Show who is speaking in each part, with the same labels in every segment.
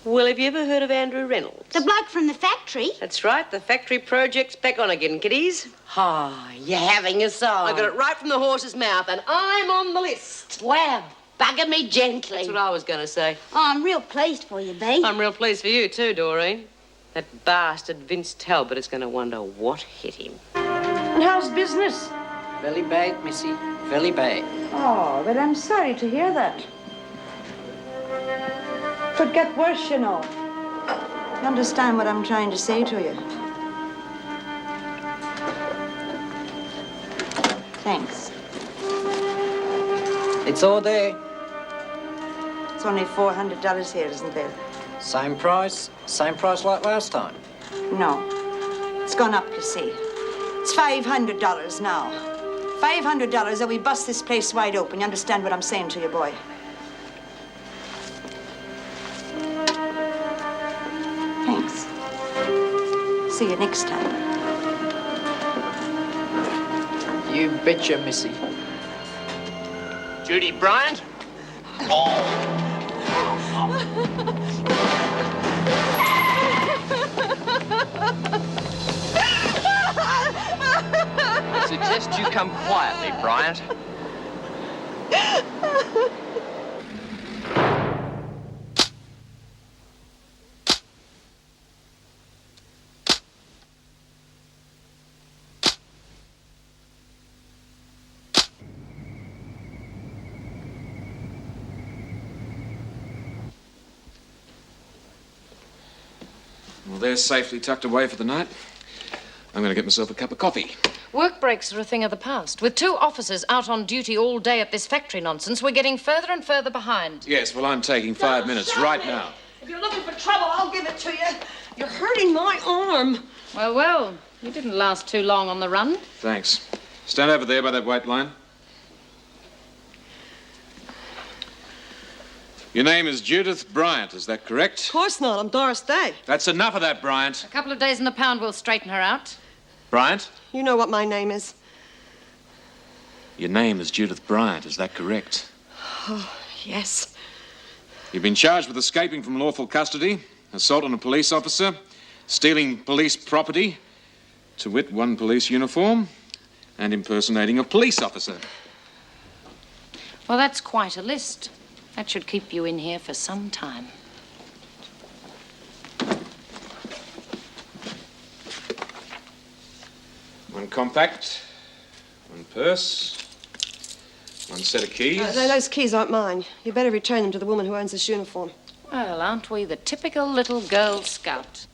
Speaker 1: Well, have you ever heard of Andrew Reynolds?
Speaker 2: The bloke from the factory?
Speaker 1: That's right. The factory project's back on again, kiddies.
Speaker 2: Oh, you're having a song.
Speaker 1: I got it right from the horse's mouth, and I'm on the list.
Speaker 2: Well, bugger me gently.
Speaker 1: That's what I was going to say.
Speaker 2: Oh, I'm real pleased for you, Bee.
Speaker 1: I'm real pleased for you, too, Doreen. That bastard Vince Talbot is going to wonder what hit him.
Speaker 3: And how's business?
Speaker 4: Very bad, missy. Very bad.
Speaker 3: Oh, but I'm sorry to hear that. Could get worse, you know. You understand what I'm trying to say to you? Thanks.
Speaker 4: It's all there.
Speaker 3: It's only $400 here, isn't there?
Speaker 4: Same price like last time.
Speaker 3: No. It's gone up, you see. It's $500 now. $500 that we bust this place wide open. You understand what I'm saying to you, boy? Thanks. See you next time.
Speaker 4: You betcha, missy.
Speaker 5: Judy Bryant? I suggest you come quietly, Bryant.
Speaker 6: Well, they're safely tucked away for the night. I'm going to get myself a cup of coffee.
Speaker 7: Work breaks are a thing of the past. With 2 officers out on duty all day at this factory nonsense, we're getting further and further behind.
Speaker 6: Yes, well, I'm taking 5 minutes right now.
Speaker 1: If you're looking for trouble, I'll give it to you. You're hurting my arm.
Speaker 7: Well, well, you didn't last too long on the run.
Speaker 6: Thanks. Stand over there by that white line. Your name is Judith Bryant, is that correct?
Speaker 1: Of course not. I'm Doris Day.
Speaker 6: That's enough of that, Bryant.
Speaker 7: A couple of days in the pound will straighten her out.
Speaker 6: Bryant?
Speaker 1: You know what my name is.
Speaker 6: Your name is Judith Bryant, is that correct?
Speaker 1: Oh, yes.
Speaker 6: You've been charged with escaping from lawful custody, assault on a police officer, stealing police property, to wit, 1 police uniform, and impersonating a police officer.
Speaker 7: Well, that's quite a list. That should keep you in here for some time.
Speaker 6: One compact, 1 purse, 1 set of keys.
Speaker 1: Those keys aren't mine. You better return them to the woman who owns this uniform.
Speaker 7: Well, aren't we the typical little Girl Scout?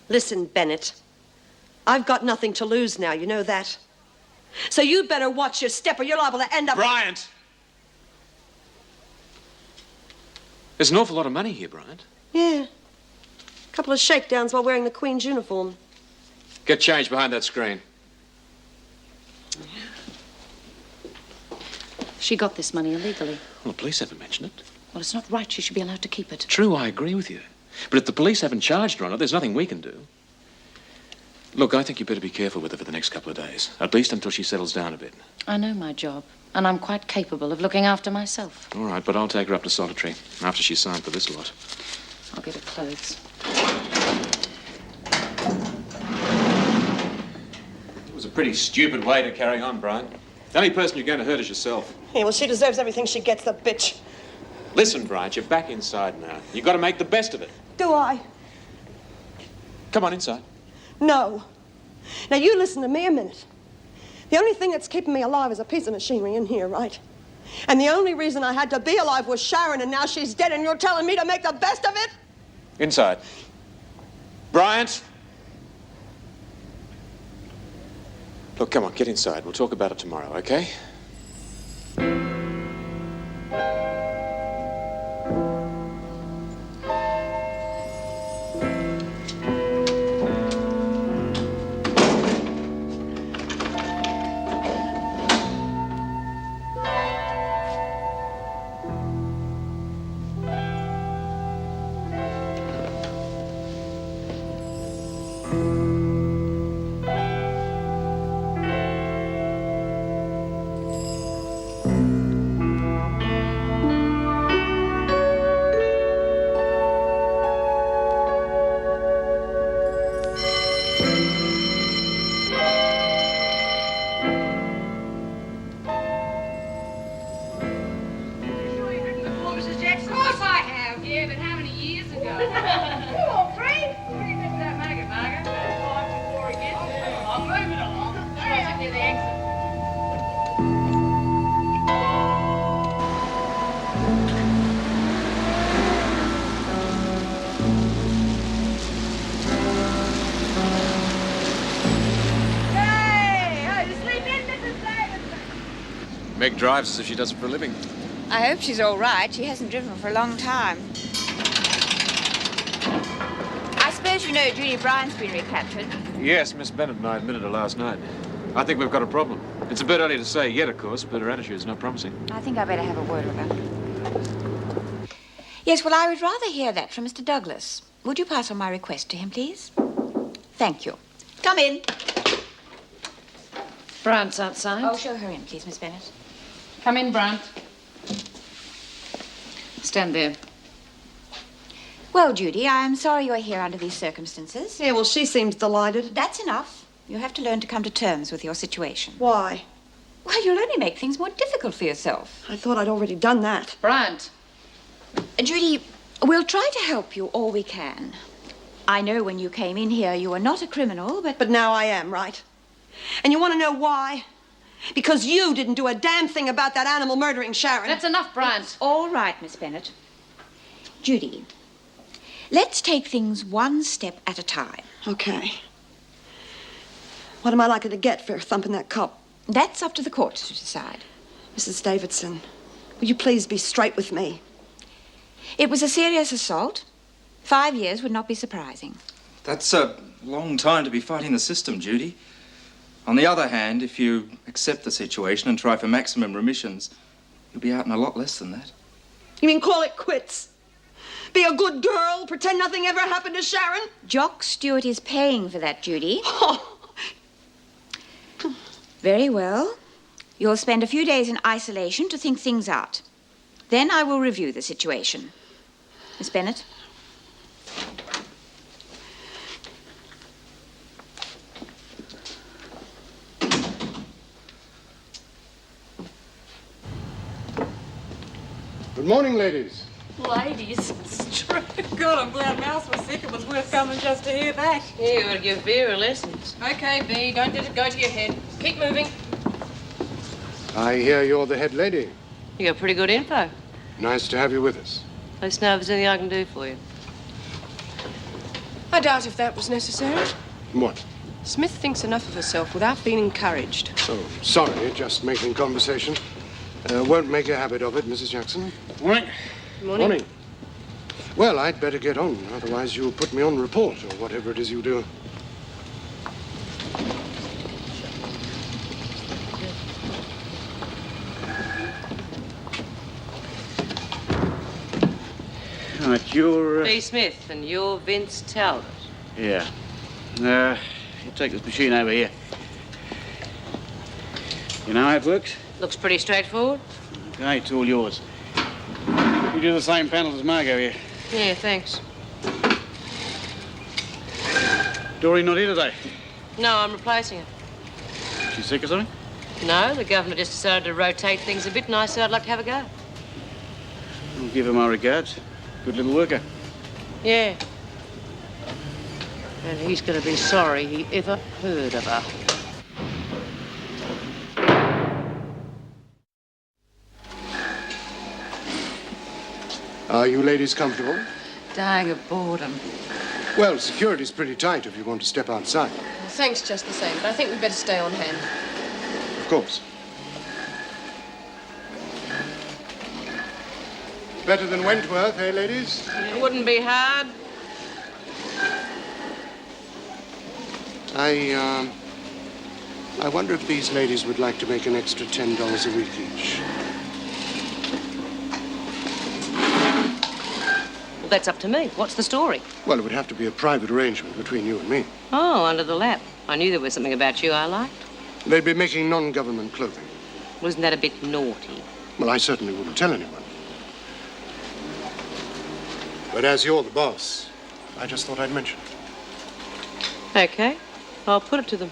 Speaker 1: Listen, Bennett. I've got nothing to lose now, you know that. So you'd better watch your step or you're liable to end up...
Speaker 6: Bryant! There's an awful lot of money here, Bryant.
Speaker 1: Yeah. A couple of shakedowns while wearing the Queen's uniform.
Speaker 6: Get changed behind that screen.
Speaker 7: She got this money illegally.
Speaker 6: Well, the police haven't mentioned it.
Speaker 7: Well, it's not right. She should be allowed to keep it.
Speaker 6: True, I agree with you. But if the police haven't charged her on it, there's nothing we can do. Look, I think you better be careful with her for the next couple of days. At least until she settles down a bit.
Speaker 7: I know my job, and I'm quite capable of looking after myself.
Speaker 6: All right, but I'll take her up to solitary after she's signed for this lot.
Speaker 7: I'll get her clothes.
Speaker 6: It was a pretty stupid way to carry on, Brian. The only person you're going to hurt is yourself.
Speaker 1: Yeah, well, she deserves everything she gets, the bitch.
Speaker 6: Listen, Brian, you're back inside now. You've got to make the best of it.
Speaker 1: Do I?
Speaker 6: Come on inside.
Speaker 1: No. Now, you listen to me a minute. The only thing that's keeping me alive is a piece of machinery in here, right? And the only reason I had to be alive was Sharon, and now she's dead, and you're telling me to make the best of it?
Speaker 6: Inside. Bryant! Look, come on, get inside. We'll talk about it tomorrow, okay?
Speaker 7: Yeah, but how many years ago? 2 or 3. Where you missed that maggot, Margaret? 5 before he gets there. I'm moving along. Hurry up near the exit.
Speaker 6: Meg drives as if she does it for a living.
Speaker 8: I hope she's all right. She hasn't driven for a long time. I suppose you know Judy Bryant's been recaptured.
Speaker 6: Yes, Miss Bennett and I admitted her last night. I think we've got a problem. It's a bit early to say yet, of course, but her attitude is not promising.
Speaker 8: I think I better have a word with her. Yes, well, I would rather hear that from Mr. Douglas. Would you pass on my request to him, please? Thank you. Come in.
Speaker 7: Bryant's outside.
Speaker 8: Oh, show her in, please, Miss Bennett.
Speaker 7: Come in, Bryant. Stand there.
Speaker 8: Well, Judy, I am sorry you're here under these circumstances.
Speaker 1: Yeah, well, she seems delighted.
Speaker 8: That's enough. You have to learn to come to terms with your situation.
Speaker 1: Why?
Speaker 8: Well, you'll only make things more difficult for yourself.
Speaker 1: I thought I'd already done that.
Speaker 7: Bryant.
Speaker 8: Judy, we'll try to help you all we can. I know when you came in here you were not a criminal,
Speaker 1: But now I am, right? And you want to know why? Because you didn't do a damn thing about that animal murdering Sharon.
Speaker 7: That's enough, Bryant.
Speaker 8: all right, Miss Bennett. Judy, let's take things one step at a time.
Speaker 1: Okay. What am I likely to get for thumping that cop?
Speaker 8: That's up to the courts to decide.
Speaker 1: Mrs. Davidson, will you please be straight with me?
Speaker 8: It was a serious assault. 5 years would not be surprising.
Speaker 9: That's a long time to be fighting the system, Judy. On the other hand, if you accept the situation and try for maximum remissions, you'll be out in a lot less than that.
Speaker 1: You mean call it quits? Be a good girl, pretend nothing ever happened to Sharon?
Speaker 8: Jock Stewart is paying for that, Judy.
Speaker 1: Oh,
Speaker 8: Very well. You'll spend a few days in isolation to think things out. Then I will review the situation. Miss Bennett?
Speaker 10: Good morning, ladies.
Speaker 7: Ladies, it's true.
Speaker 11: Good, I'm glad Mouse was sick. It was worth coming just to hear that.
Speaker 7: You ought to give Vera lessons.
Speaker 11: Okay, B, don't let it go to your head.
Speaker 7: Keep moving.
Speaker 10: I hear you're the head lady.
Speaker 7: You got pretty good info.
Speaker 10: Nice to have you with us.
Speaker 7: Let us know if there's anything I can do for you.
Speaker 11: I doubt if that was necessary.
Speaker 10: What?
Speaker 11: Smith thinks enough of herself without being encouraged.
Speaker 10: Oh, sorry, just making conversation. Won't make a habit of it, Mrs. Jackson.
Speaker 6: Morning.
Speaker 10: Morning. Well, I'd better get on, otherwise you'll put me on report, or whatever it is you do.
Speaker 12: Right, you're...
Speaker 7: B. Smith, and you're Vince Talbot.
Speaker 12: Yeah. You take this machine over here. You know how it works?
Speaker 7: Looks pretty straightforward.
Speaker 12: Okay, it's all yours. You do the same panels as Margot here.
Speaker 7: Yeah, thanks.
Speaker 12: Doreen not here today.
Speaker 7: No, I'm replacing her.
Speaker 12: She's sick or something?
Speaker 7: No, the governor just decided to rotate things a bit, and I said I'd like to have a go.
Speaker 12: I'll give her my regards. Good little worker.
Speaker 7: Yeah. And he's going to be sorry he ever heard of her.
Speaker 10: Are you ladies comfortable?
Speaker 11: Dying of boredom.
Speaker 10: Well, security's pretty tight if you want to step outside.
Speaker 11: Well, thanks just the same, but I think we'd better stay on hand.
Speaker 10: Of course. Better than Wentworth, eh, ladies?
Speaker 7: It wouldn't be hard.
Speaker 10: I wonder if these ladies would like to make an extra $10 a week each.
Speaker 7: Well, that's up to me. What's the story?
Speaker 10: Well, it would have to be a private arrangement between you and me.
Speaker 7: Oh, under the lap. I knew there was something about you I liked.
Speaker 10: They'd be making non-government clothing.
Speaker 7: Wasn't that a bit naughty?
Speaker 10: Well, I certainly wouldn't tell anyone. But as you're the boss, I just thought I'd mention it.
Speaker 7: Okay. I'll put it to them.